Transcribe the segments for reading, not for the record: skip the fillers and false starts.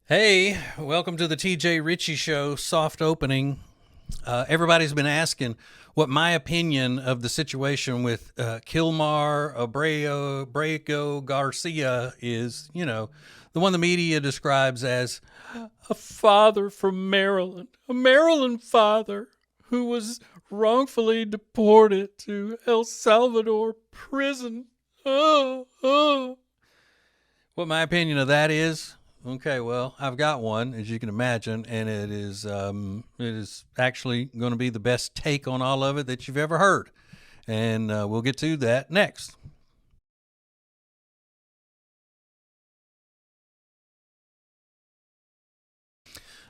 Hey, welcome to the TJ Ritchie Show soft opening. Everybody's been asking what my opinion of the situation with Kilmar Abrego Garcia is, the one the media describes as a father from Maryland, a Maryland father who was wrongfully deported to El Salvador prison. What my opinion of that is? Okay, well, I've got one, as you can imagine, and it is actually going to be the best take on all of it that you've ever heard, and we'll get to that next.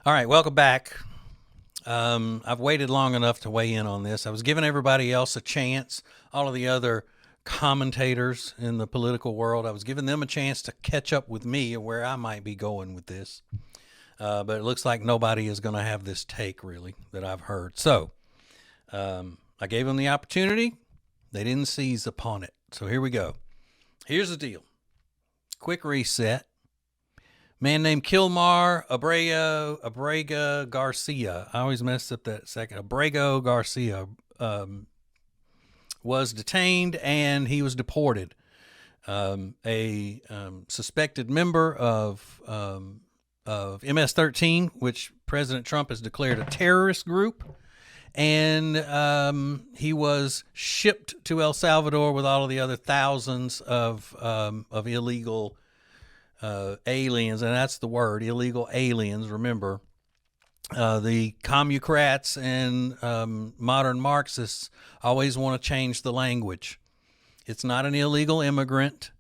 All right, welcome back. I've waited long enough to weigh in on this. I was giving everybody else a chance, all of the other commentators in the political world. I was giving them a chance to catch up with me and where I might be going with this. But it looks like nobody is going to have this take, really, that I've heard. So I gave them the opportunity. They didn't seize upon it. So here we go. Here's the deal. Quick reset. Man named Kilmar Abrega Garcia. I always mess up that second. Abrego Garcia was detained and he was deported. A suspected member of MS-13, which President Trump has declared a terrorist group, and he was shipped to El Salvador with all of the other thousands of illegal aliens, and that's the word, illegal aliens. Remember, the commucrats and modern Marxists always want to change the language. It's not an illegal immigrant.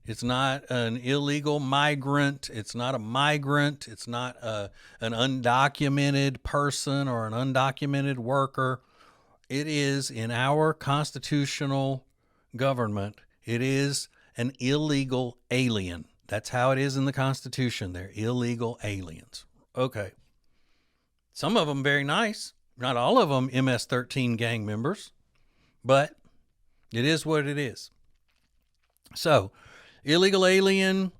It's not an illegal migrant. It's not a migrant. It's not an undocumented person or an undocumented worker. It is, in our constitutional government, it is an illegal alien. That's how it is in the Constitution. They're illegal aliens. Okay. Some of them very nice. Not all of them MS-13 gang members, but it is what it is. So, illegal alien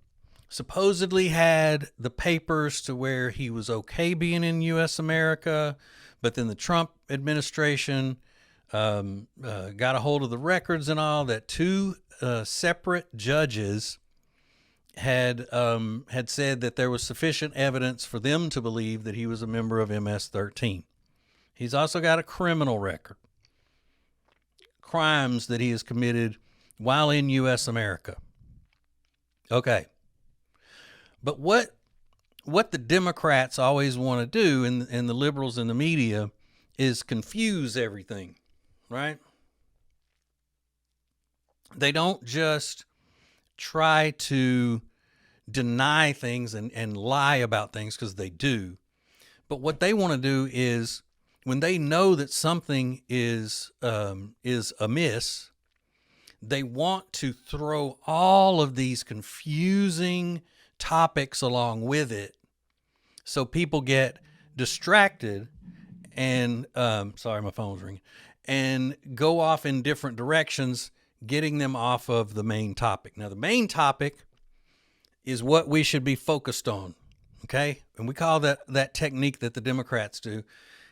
supposedly had the papers to where he was okay being in U.S. America, but then the Trump administration got a hold of the records and all that. Two separate judges had said that there was sufficient evidence for them to believe that he was a member of MS-13. He's also got a criminal record, crimes that he has committed while in U.S. America. Okay. But what the Democrats always want to do, and the liberals in the media, is confuse everything, right? They don't just try to deny things and lie about things, because they do. But what they want to do is, when they know that something is amiss, they want to throw all of these confusing topics along with it, so people get distracted and sorry, my phone's ringing, and go off in different directions, getting them off of the main topic. Now, the main topic is what we should be focused on, okay? And we call that technique that the Democrats do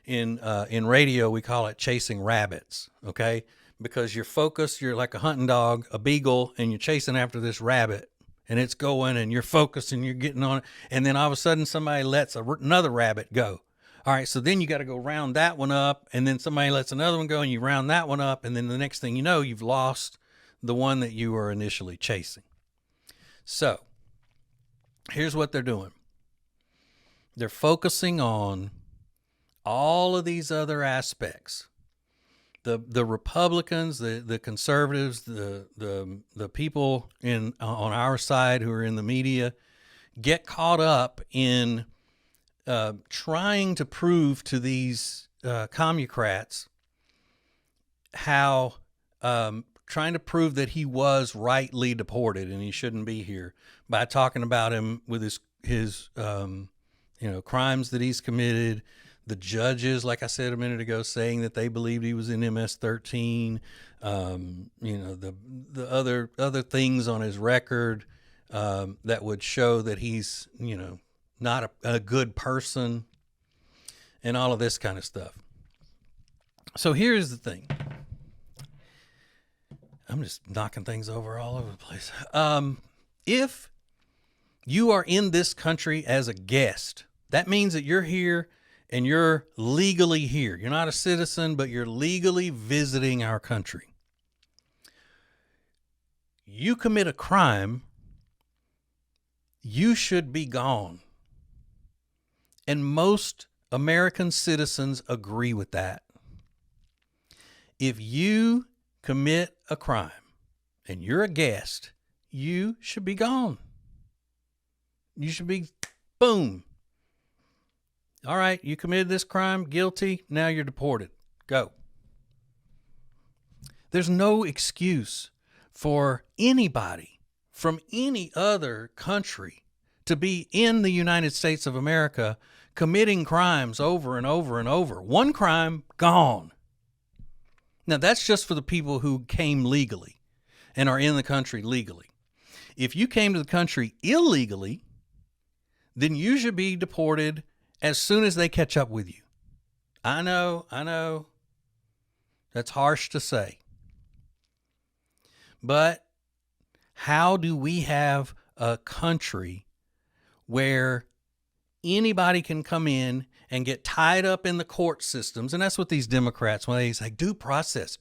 in radio, we call it chasing rabbits, okay? Because you're focused, you're like a hunting dog, a beagle, and you're chasing after this rabbit, and it's going, and you're focused, and you're getting on it, and then all of a sudden somebody lets another rabbit go. All right, so then you got to go round that one up, and then somebody lets another one go, and you round that one up, and then the next thing you know, you've lost the one that you were initially chasing. So, here's what they're doing. They're focusing on all of these other aspects. The Republicans, the conservatives, the people on our side who are in the media get caught up in trying to prove to these commucrats how trying to prove that he was rightly deported and he shouldn't be here, by talking about him with his crimes that he's committed. The judges, like I said a minute ago, saying that they believed he was in MS-13. The other things on his record that would show that he's not a good person, and all of this kind of stuff. So here's the thing. I'm just knocking things over all over the place. If you are in this country as a guest, that means that you're here and you're legally here. You're not a citizen, but you're legally visiting our country. You commit a crime, you should be gone. And most American citizens agree with that. If you commit a crime and you're a guest, you should be gone. You should be, boom. All right, you committed this crime, guilty, now you're deported. Go. There's no excuse for anybody from any other country to be in the United States of America committing crimes over and over and over. One crime, gone. Now, that's just for the people who came legally and are in the country legally. If you came to the country illegally, then you should be deported as soon as they catch up with you. I know. That's harsh to say. But how do we have a country where anybody can come in and get tied up in the court systems? And that's what these Democrats, when they say due process.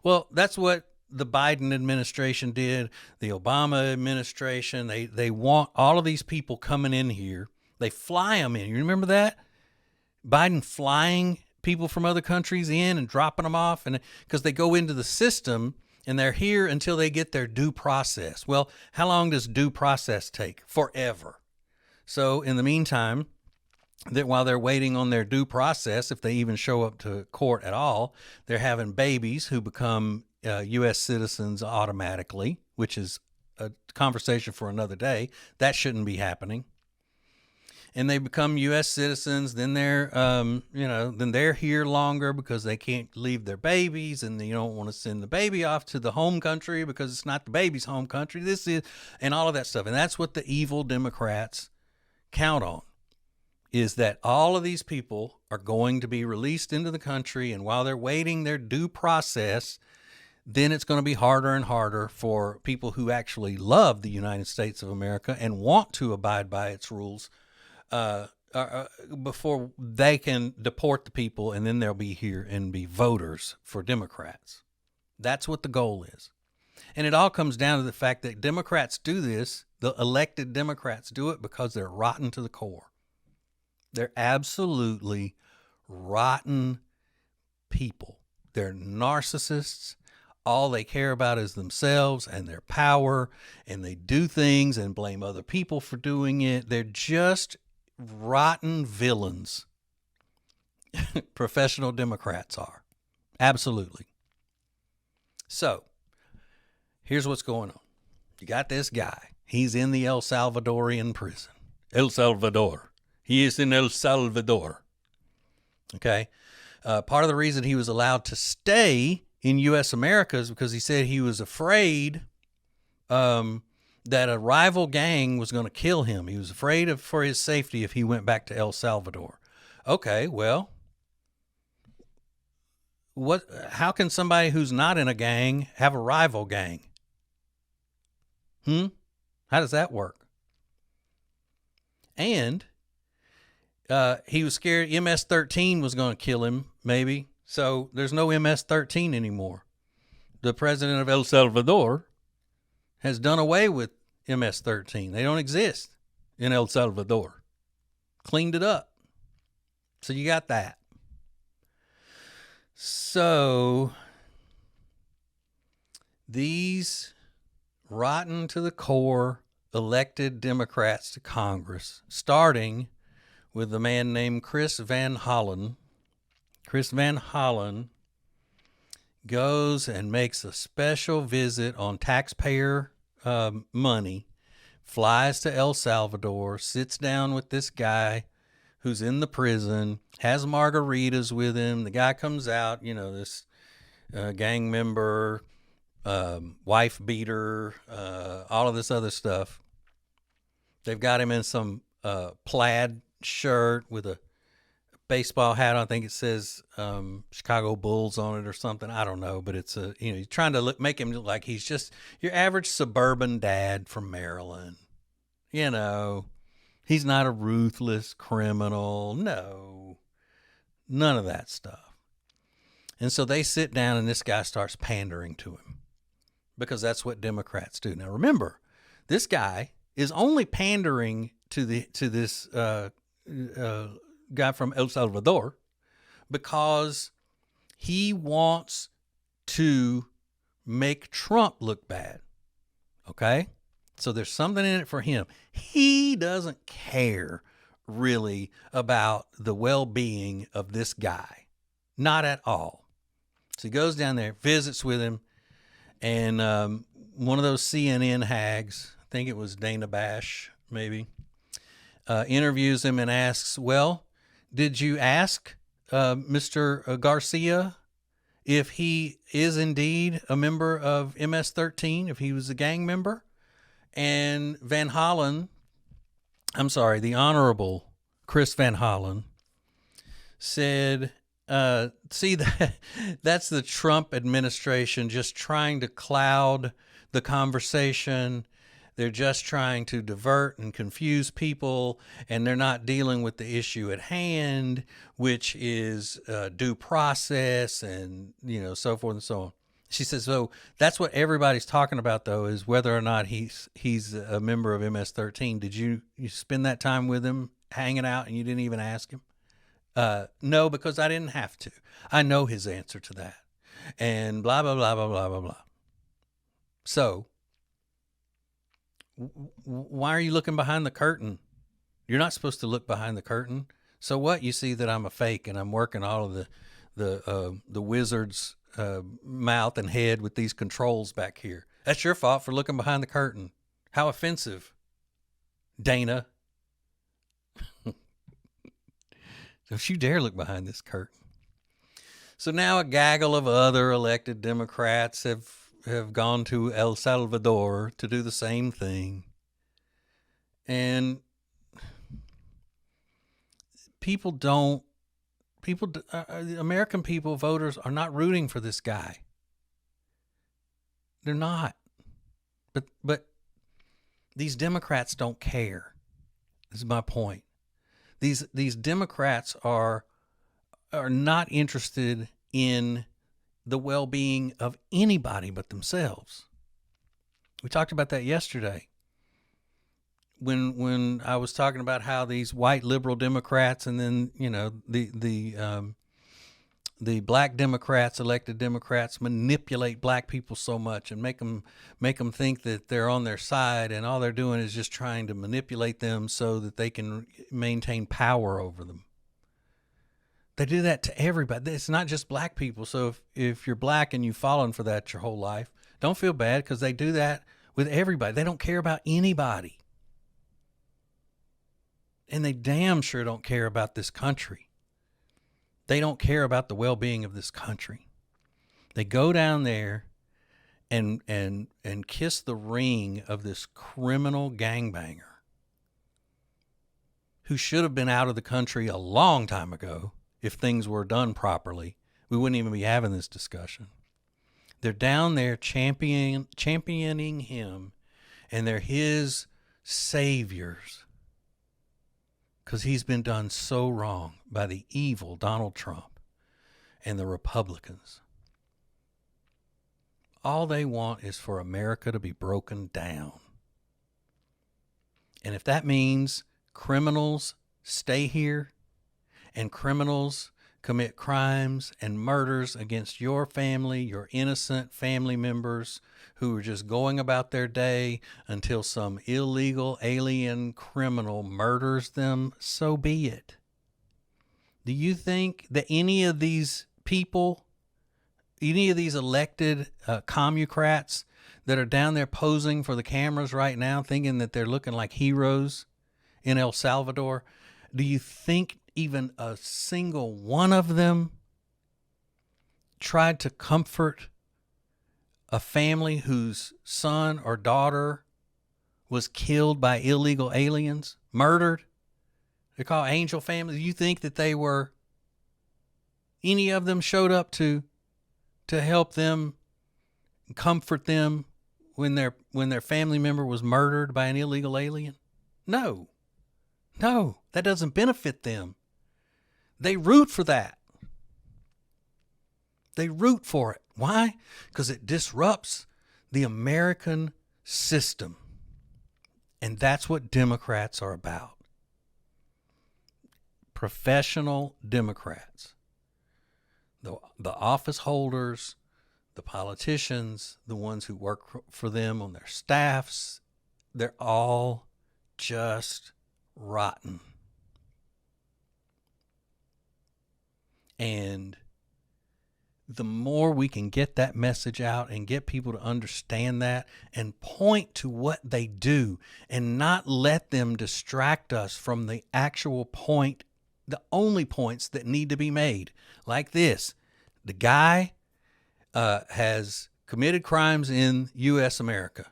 Well, that's what the Biden administration did, the Obama administration. They want all of these people coming in here. They fly them in. You remember that? Biden flying people from other countries in and dropping them off, and because they go into the system and they're here until they get their due process. Well, how long does due process take? Forever. So in the meantime, that while they're waiting on their due process, if they even show up to court at all, they're having babies who become U.S. citizens automatically, which is a conversation for another day. That shouldn't be happening. And they become U.S. citizens, then they're here longer because they can't leave their babies, and you don't want to send the baby off to the home country because it's not the baby's home country. This is, and all of that stuff. And that's what the evil Democrats count on, is that all of these people are going to be released into the country, and while they're waiting their due process, then it's going to be harder and harder for people who actually love the United States of America and want to abide by its rules before they can deport the people, and then they'll be here and be voters for Democrats. That's what the goal is. And it all comes down to the fact that Democrats do this, the elected Democrats do it because they're rotten to the core. They're absolutely rotten people. They're narcissists. All they care about is themselves and their power, and they do things and blame other people for doing it. They're just rotten villains. Professional Democrats are. Absolutely. So, here's what's going on. You got this guy. He's in the El Salvadorian prison. El Salvador. He is in El Salvador. Okay? Part of the reason he was allowed to stay in U.S. America is because he said he was afraid that a rival gang was going to kill him. He was afraid for his safety if he went back to El Salvador. Okay, well, how can somebody who's not in a gang have a rival gang? How does that work? And he was scared MS-13 was going to kill him, maybe. So there's no MS-13 anymore. The president of El Salvador has done away with MS-13. They don't exist in El Salvador. Cleaned it up. So you got that. So these rotten to the core elected Democrats to Congress, starting with a man named Chris Van Hollen. Chris Van Hollen goes and makes a special visit on taxpayer money, flies to El Salvador, sits down with this guy who's in the prison, has margaritas with him. The guy comes out, this gang member, wife beater, all of this other stuff. They've got him in some plaid shirt with a baseball hat on. I think it says Chicago Bulls on it or something. I don't know, but it's you're trying to make him look like he's just your average suburban dad from Maryland. He's not a ruthless criminal. No, none of that stuff. And so they sit down and this guy starts pandering to him because that's what Democrats do. Now, remember, this guy is only pandering to this guy from El Salvador because he wants to make Trump look bad. Okay? So there's something in it for him. He doesn't care really about the well-being of this guy. Not at all. So he goes down there, visits with him, and one of those CNN hags, I think it was Dana Bash, maybe, interviews him and asks, well, did you ask Mr. Garcia if he is indeed a member of MS-13, if he was a gang member? And the Honorable Chris Van Hollen said, see, that's the Trump administration just trying to cloud the conversation. They're just trying to divert and confuse people, and they're not dealing with the issue at hand, which is due process and, so forth and so on. She says, so that's what everybody's talking about, though, is whether or not he's a member of MS-13. Did you spend that time with him hanging out and you didn't even ask him? No, because I didn't have to. I know his answer to that. And blah, blah, blah, blah, blah, blah, blah. So why are you looking behind the curtain? You're not supposed to look behind the curtain. So what? You see that I'm a fake and I'm working all of the wizard's mouth and head with these controls back here. That's your fault for looking behind the curtain. How offensive, Dana. Don't you dare look behind this curtain. So now a gaggle of other elected Democrats have gone to El Salvador to do the same thing. And American people, voters, are not rooting for this guy. They're not. But these Democrats don't care. This is my point. These Democrats are not interested in the well-being of anybody but themselves. We talked about that yesterday when I was talking about how these white liberal Democrats and then the black Democrats, elected Democrats, manipulate black people so much and make them think that they're on their side, and all they're doing is just trying to manipulate them so that they can maintain power over them. They do that to everybody. It's not just black people. So if you're black and you've fallen for that your whole life, don't feel bad, because they do that with everybody. They don't care about anybody. And they damn sure don't care about this country. They don't care about the well-being of this country. They go down there and kiss the ring of this criminal gangbanger who should have been out of the country a long time ago. If things were done properly, we wouldn't even be having this discussion. They're down there championing him, and they're his saviors because he's been done so wrong by the evil Donald Trump and the Republicans. All they want is for America to be broken down. And if that means criminals stay here, and criminals commit crimes and murders against your family, your innocent family members who are just going about their day until some illegal alien criminal murders them, so be it. Do you think that any of these people, any of these elected commucrats that are down there posing for the cameras right now, thinking that they're looking like heroes in El Salvador, do you think even a single one of them tried to comfort a family whose son or daughter was killed by illegal aliens, murdered? They're called angel families. You think that any of them showed up to help them, comfort them when their family member was murdered by an illegal alien? No, that doesn't benefit them. They root for that. They root for it. Why? Because it disrupts the American system. And that's what Democrats are about. Professional Democrats. The office holders, the politicians, the ones who work for them on their staffs, they're all just rotten. And the more we can get that message out and get people to understand that and point to what they do and not let them distract us from the actual point, the only points that need to be made, like this. The guy has committed crimes in U.S. America.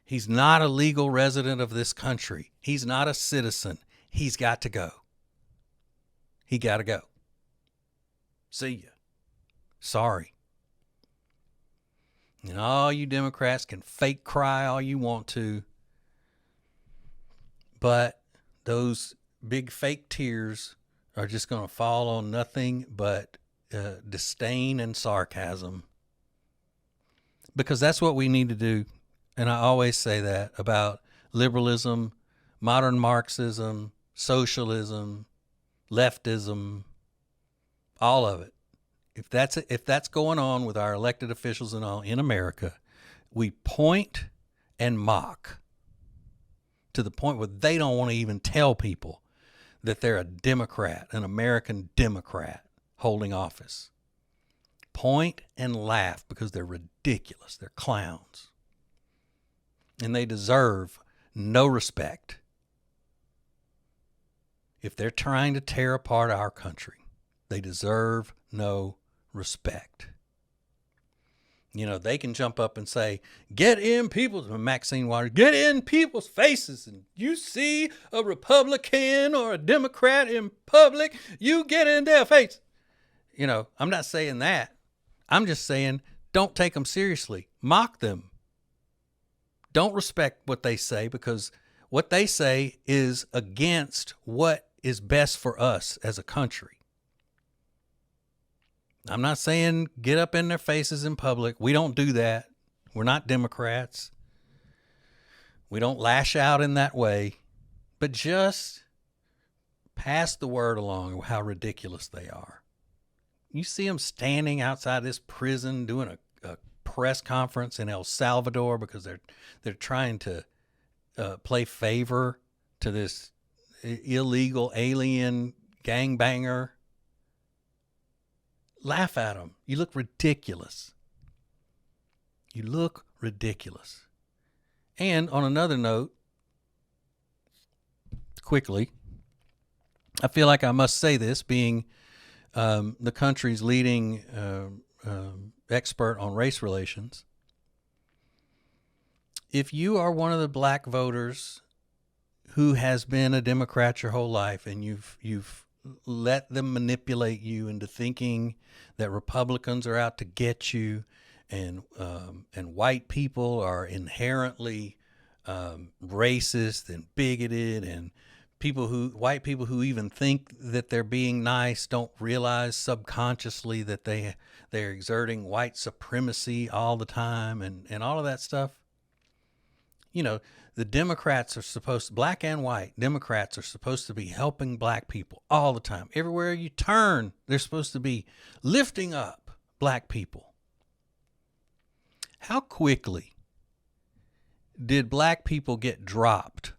He's not a legal resident of this country. He's not a citizen. He's got to go. He got to go. See ya. Sorry. And all you Democrats can fake cry all you want to, but those big fake tears are just going to fall on nothing but disdain and sarcasm, because that's what we need to do. And I always say that about liberalism, modern Marxism, socialism, leftism, all of it. If that's going on with our elected officials and all in America, we point and mock to the point where they don't want to even tell people that they're a Democrat, an American Democrat holding office. Point and laugh because they're ridiculous. They're clowns. And they deserve no respect if they're trying to tear apart our country. They deserve no respect. You know, they can jump up and say, get in people's, Maxine Waters, get in people's faces. And you see a Republican or a Democrat in public, you get in their face. You know, I'm not saying that. I'm just saying, don't take them seriously. Mock them. Don't respect what they say, because what they say is against what is best for us as a country. I'm not saying get up in their faces in public. We don't do that. We're not Democrats. We don't lash out in that way, but just pass the word along of how ridiculous they are. You see them standing outside this prison doing a press conference in El Salvador because they're trying to play favor to this illegal alien gangbanger. Laugh at them. You look ridiculous. You look ridiculous. And on another note, quickly, I feel like I must say this, being the country's leading expert on race relations. If you are one of the black voters who has been a Democrat your whole life, and you've let them manipulate you into thinking that Republicans are out to get you, and white people are inherently racist and bigoted, and white people who even think that they're being nice don't realize subconsciously that they're exerting white supremacy all the time, and all of that stuff. You know, the Democrats are black and white Democrats are supposed to be helping black people all the time. Everywhere you turn, they're supposed to be lifting up black people. How quickly did black people get dropped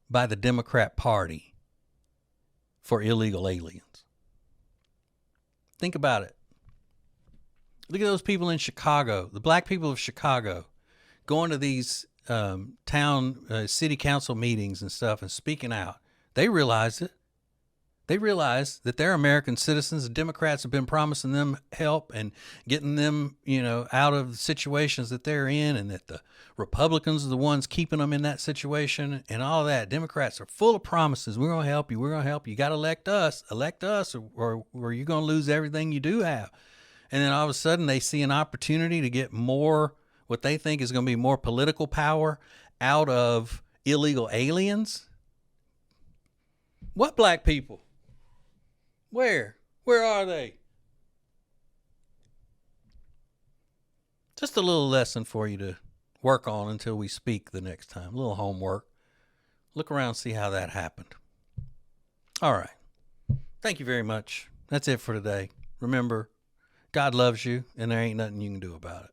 by the Democrat Party for illegal aliens? Think about it. Look at those people in Chicago, the black people of Chicago, going to these city council meetings and stuff and speaking out. They realized it. They realize that they're American citizens. The Democrats have been promising them help and getting them, out of the situations that they're in, and that the Republicans are the ones keeping them in that situation and all that. Democrats are full of promises. We're going to help you. We're going to help you. You got to elect us, or you're going to lose everything you do have. And then all of a sudden they see an opportunity to get more, what they think is going to be more political power out of illegal aliens. What black people? Where? Where are they? Just a little lesson for you to work on until we speak the next time. A little homework. Look around, see how that happened. All right. Thank you very much. That's it for today. Remember, God loves you, and there ain't nothing you can do about it.